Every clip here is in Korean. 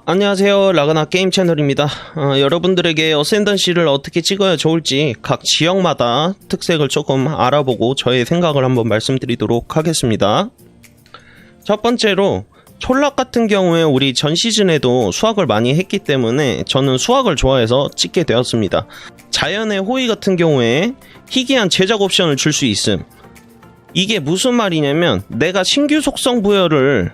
안녕하세요. 라그나 게임 채널입니다. 여러분들에게 어센던시를 어떻게 찍어야 좋을지 각 지역마다 특색을 조금 알아보고 저의 생각을 한번 말씀드리도록 하겠습니다. 첫 번째로 촌락 같은 경우에 우리 전 시즌에도 수확을 많이 했기 때문에 저는 수확을 좋아해서 찍게 되었습니다. 자연의 호의 같은 경우에 희귀한 제작 옵션을 줄 수 있음. 이게 무슨 말이냐면 내가 신규 속성 부여를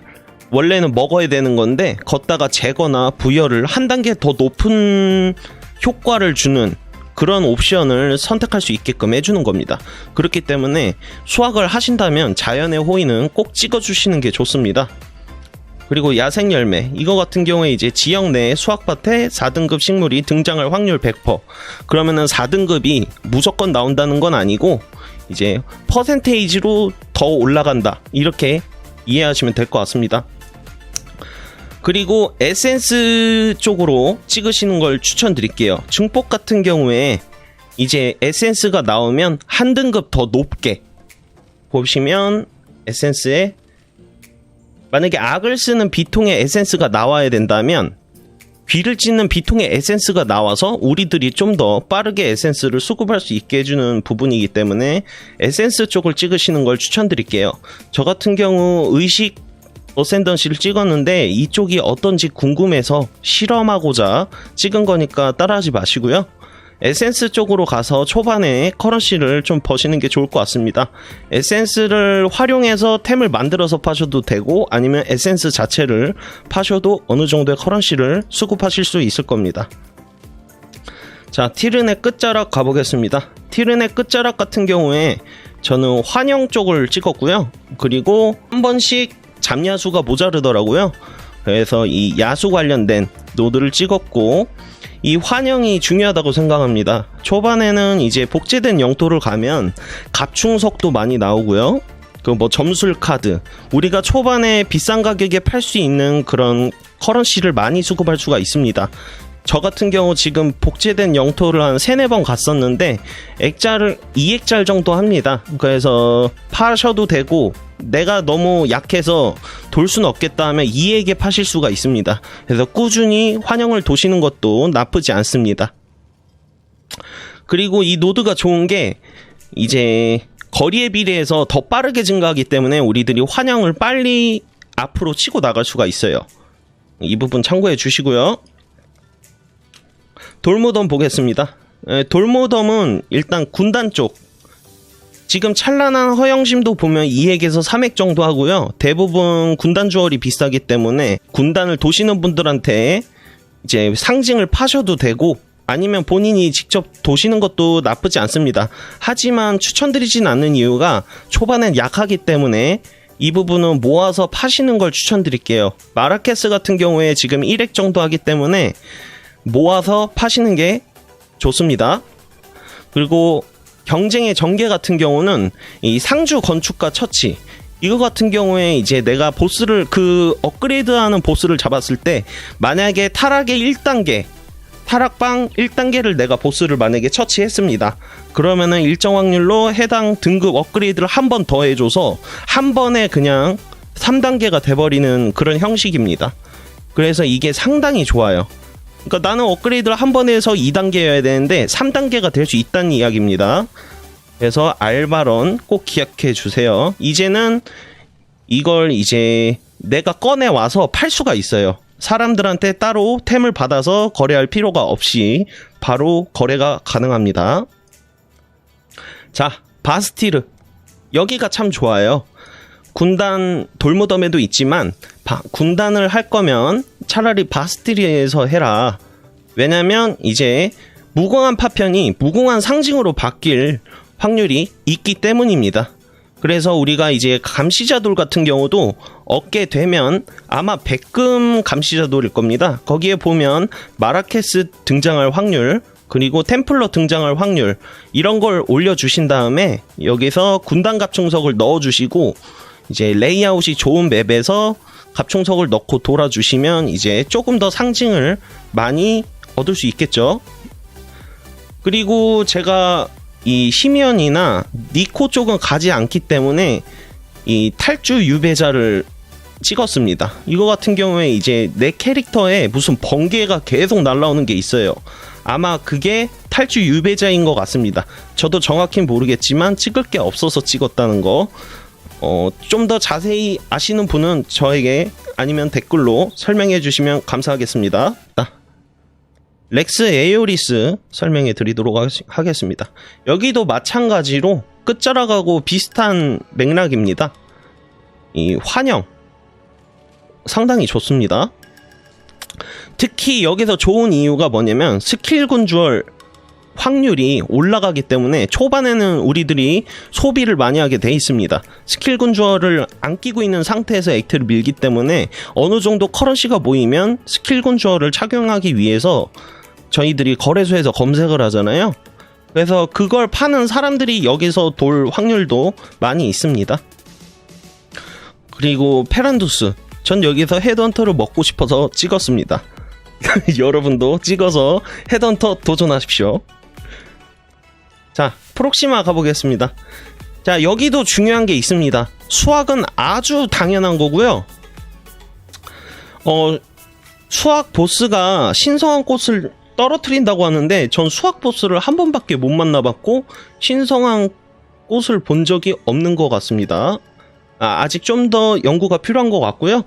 원래는 먹어야 되는 건데 걷다가 재거나 부여를 한 단계 더 높은 효과를 주는 그런 옵션을 선택할 수 있게끔 해주는 겁니다. 그렇기 때문에 수확을 하신다면 자연의 호의는 꼭 찍어주시는 게 좋습니다. 그리고 야생열매 이거 같은 경우에 이제 지역 내 수확밭에 4등급 식물이 등장할 확률 100%. 그러면은 4등급이 무조건 나온다는 건 아니고 이제 퍼센테이지로 더 올라간다 이렇게 이해하시면 될 것 같습니다. 그리고 에센스 쪽으로 찍으시는 걸 추천드릴게요. 증폭 같은 경우에 이제 에센스가 나오면 한 등급 더 높게 보시면 에센스에 만약에 악을 쓰는 비통의 에센스가 나와야 된다면 귀를 찢는 비통의 에센스가 나와서 우리들이 좀 더 빠르게 에센스를 수급할 수 있게 해주는 부분이기 때문에 에센스 쪽을 찍으시는 걸 추천드릴게요. 저 같은 경우 의식 어센던시를 찍었는데 이쪽이 어떤지 궁금해서 실험하고자 찍은 거니까 따라하지 마시고요. 에센스 쪽으로 가서 초반에 커런시를 좀 버시는 게 좋을 것 같습니다. 에센스를 활용해서 템을 만들어서 파셔도 되고 아니면 에센스 자체를 파셔도 어느 정도의 커런시를 수급하실 수 있을 겁니다. 자, 티른의 끝자락 가보겠습니다. 티른의 끝자락 같은 경우에 저는 환영 쪽을 찍었고요. 그리고 한 번씩 잡야수가 모자르더라고요. 그래서 이 야수 관련된 노드를 찍었고 이 환영이 중요하다고 생각합니다. 초반에는 이제 복제된 영토를 가면 갑충석도 많이 나오고요. 그 뭐 점술 카드 우리가 초반에 비싼 가격에 팔 수 있는 그런 커런시를 많이 수급할 수가 있습니다. 저 같은 경우 지금 복제된 영토를 한 3-4번 갔었는데 액자를 2액짤 정도 합니다. 그래서 파셔도 되고 내가 너무 약해서 돌 수는 없겠다 하면 2액에 파실 수가 있습니다. 그래서 꾸준히 환영을 도시는 것도 나쁘지 않습니다. 그리고 이 노드가 좋은 게 이제 거리에 비례해서 더 빠르게 증가하기 때문에 우리들이 환영을 빨리 앞으로 치고 나갈 수가 있어요. 이 부분 참고해 주시고요. 돌무덤 보겠습니다. 돌무덤은 일단 군단 쪽 지금 찬란한 허영심도 보면 2액에서 3액 정도 하고요. 대부분 군단 주얼이 비싸기 때문에 군단을 도시는 분들한테 이제 상징을 파셔도 되고 아니면 본인이 직접 도시는 것도 나쁘지 않습니다. 하지만 추천드리진 않는 이유가 초반엔 약하기 때문에 이 부분은 모아서 파시는 걸 추천드릴게요. 마라케스 같은 경우에 지금 1액 정도 하기 때문에 모아서 파시는 게 좋습니다. 그리고 경쟁의 전개 같은 경우는 이 상주 건축가 처치 이거 같은 경우에 이제 내가 보스를 그 업그레이드하는 보스를 잡았을 때 만약에 타락의 1단계 타락방 1단계를 내가 보스를 만약에 처치했습니다. 그러면은 일정 확률로 해당 등급 업그레이드를 한 번 더 해줘서 한 번에 그냥 3단계가 돼버리는 그런 형식입니다. 그래서 이게 상당히 좋아요. 그러니까 나는 업그레이드를 한 번에 해서 2단계여야 되는데 3단계가 될 수 있다는 이야기입니다. 그래서 알바런 꼭 기억해 주세요. 이제는 이걸 이제 내가 꺼내 와서 팔 수가 있어요. 사람들한테 따로 템을 받아서 거래할 필요가 없이 바로 거래가 가능합니다. 자, 바스티르 여기가 참 좋아요. 군단 돌무덤에도 있지만 군단을 할 거면 차라리 바스티르에서 해라. 왜냐면 이제 무궁한 파편이 무궁한 상징으로 바뀔 확률이 있기 때문입니다. 그래서 우리가 이제 감시자돌 같은 경우도 얻게 되면 아마 백금 감시자돌일 겁니다. 거기에 보면 마라케스 등장할 확률 그리고 템플러 등장할 확률 이런 걸 올려주신 다음에 여기서 군단 갑충석을 넣어주시고 이제 레이아웃이 좋은 맵에서 갑충석을 넣고 돌아주시면 이제 조금 더 상징을 많이 얻을 수 있겠죠. 그리고 제가 이 시미언이나 니코 쪽은 가지 않기 때문에 이 탈주 유배자를 찍었습니다. 이거 같은 경우에 이제 내 캐릭터에 무슨 번개가 계속 날라오는 게 있어요. 아마 그게 탈주 유배자인 것 같습니다. 저도 정확히 모르겠지만 찍을 게 없어서 찍었다는 거. 좀 더 자세히 아시는 분은 저에게 아니면 댓글로 설명해 주시면 감사하겠습니다. 렉스 에오리스 설명해 드리도록 하겠습니다. 여기도 마찬가지로 끝자락하고 비슷한 맥락입니다. 이 환영 상당히 좋습니다. 특히 여기서 좋은 이유가 뭐냐면 스킬 군주얼 확률이 올라가기 때문에 초반에는 우리들이 소비를 많이 하게 돼 있습니다. 스킬 군주얼을 안 끼고 있는 상태에서 액트를 밀기 때문에 어느 정도 커런시가 모이면 스킬 군주얼을 착용하기 위해서 저희들이 거래소에서 검색을 하잖아요. 그래서 그걸 파는 사람들이 여기서 돌 확률도 많이 있습니다. 그리고 페란두스, 전 여기서 헤드헌터를 먹고 싶어서 찍었습니다. 여러분도 찍어서 헤드헌터 도전하십시오. 자, 프록시마 가보겠습니다. 자, 여기도 중요한 게 있습니다. 수확은 아주 당연한 거고요. 수확 보스가 신성한 꽃을 떨어뜨린다고 하는데 전 수확 보스를 한 번밖에 못 만나봤고 신성한 꽃을 본 적이 없는 것 같습니다. 아직 좀 더 연구가 필요한 것 같고요.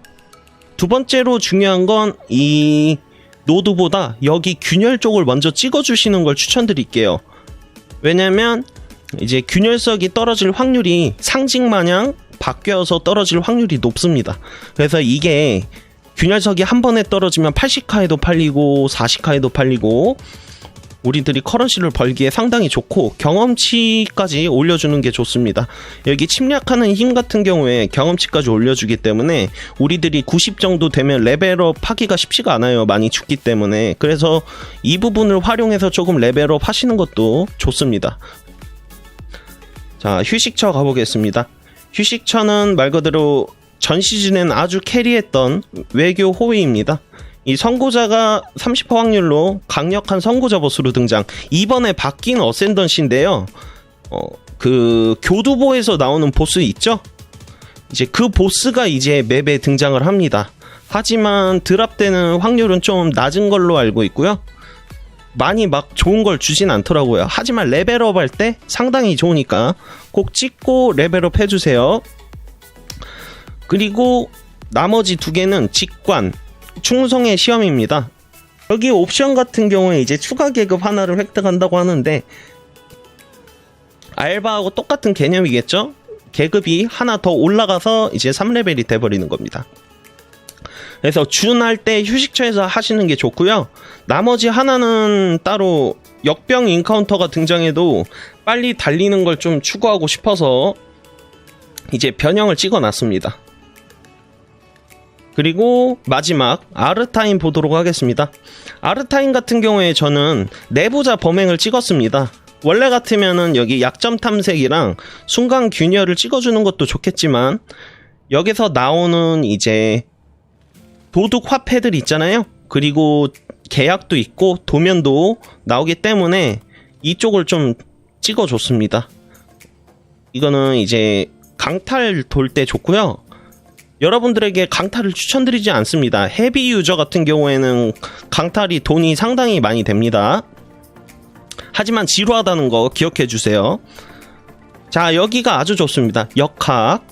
두 번째로 중요한 건 이 노드보다 여기 균열 쪽을 먼저 찍어주시는 걸 추천드릴게요. 왜냐면 이제 균열석이 떨어질 확률이 상징마냥 바뀌어서 떨어질 확률이 높습니다. 그래서 이게 균열석이 한 번에 떨어지면 80카에도 팔리고 40카에도 팔리고 우리들이 커런시를 벌기에 상당히 좋고 경험치까지 올려주는 게 좋습니다. 여기 침략하는 힘 같은 경우에 경험치까지 올려주기 때문에 우리들이 90 정도 되면 레벨업 하기가 쉽지가 않아요. 많이 죽기 때문에. 그래서 이 부분을 활용해서 조금 레벨업 하시는 것도 좋습니다. 자, 휴식처 가보겠습니다. 휴식처는 말 그대로 전 시즌엔 아주 캐리했던 외교 호위입니다. 이 선고자가 30% 확률로 강력한 선고자 보스로 등장. 이번에 바뀐 어센던시인데요. 그 교두보에서 나오는 보스 있죠? 이제 그 보스가 이제 맵에 등장을 합니다. 하지만 드랍되는 확률은 좀 낮은 걸로 알고 있고요. 많이 막 좋은 걸 주진 않더라고요. 하지만 레벨업 할 때 상당히 좋으니까 꼭 찍고 레벨업 해주세요. 그리고 나머지 두 개는 직관, 충성의 시험입니다. 여기 옵션 같은 경우에 이제 추가 계급 하나를 획득한다고 하는데 알바하고 똑같은 개념이겠죠? 계급이 하나 더 올라가서 이제 3레벨이 돼버리는 겁니다. 그래서 준할 때 휴식처에서 하시는 게 좋고요. 나머지 하나는 따로 역병 인카운터가 등장해도 빨리 달리는 걸 좀 추구하고 싶어서 이제 변형을 찍어놨습니다. 그리고 마지막 아르타인 보도록 하겠습니다. 아르타인 같은 경우에 저는 내부자 범행을 찍었습니다. 원래 같으면은 여기 약점 탐색이랑 순간 균열을 찍어주는 것도 좋겠지만 여기서 나오는 이제 도둑 화폐들 있잖아요. 그리고 계약도 있고 도면도 나오기 때문에 이쪽을 좀 찍어줬습니다. 이거는 이제 강탈 돌 때 좋고요. 여러분들에게 강탈을 추천드리지 않습니다. 헤비 유저 같은 경우에는 강탈이 돈이 상당히 많이 됩니다. 하지만 지루하다는 거 기억해주세요. 자, 여기가 아주 좋습니다. 역학.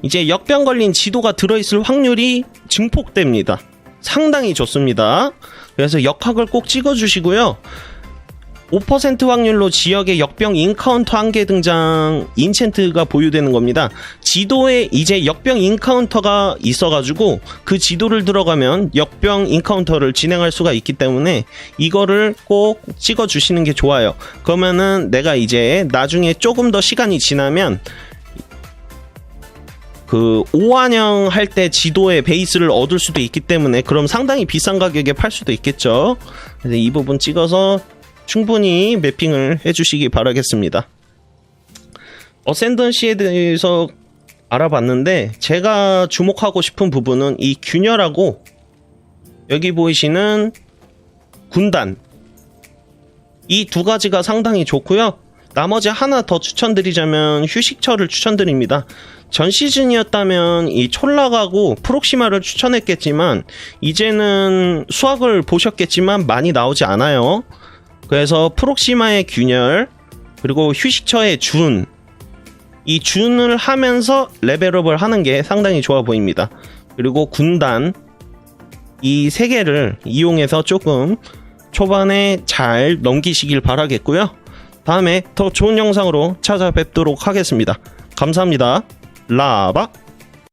이제 역병 걸린 지도가 들어있을 확률이 증폭됩니다. 상당히 좋습니다. 그래서 역학을 꼭 찍어주시고요. 5% 확률로 지역에 역병 인카운터 한 개 등장 인챈트가 보유되는 겁니다. 지도에 이제 역병 인카운터가 있어가지고 그 지도를 들어가면 역병 인카운터를 진행할 수가 있기 때문에 이거를 꼭 찍어주시는 게 좋아요. 그러면은 내가 이제 나중에 조금 더 시간이 지나면 그 오환영 할 때 지도의 베이스를 얻을 수도 있기 때문에 그럼 상당히 비싼 가격에 팔 수도 있겠죠. 그래서 이 부분 찍어서 충분히 매핑을 해주시기 바라겠습니다. 어센던시에 대해서 알아봤는데 제가 주목하고 싶은 부분은 이 균열하고 여기 보이시는 군단 이 두 가지가 상당히 좋고요. 나머지 하나 더 추천드리자면 휴식처를 추천드립니다. 전 시즌이었다면 이 촐락하고 프록시마를 추천했겠지만 이제는 수학을 보셨겠지만 많이 나오지 않아요. 그래서 프록시마의 균열 그리고 휴식처의 준, 이 준을 하면서 레벨업을 하는 게 상당히 좋아 보입니다. 그리고 군단, 이 세 개를 이용해서 조금 초반에 잘 넘기시길 바라겠고요. 다음에 더 좋은 영상으로 찾아뵙도록 하겠습니다. 감사합니다. 라바.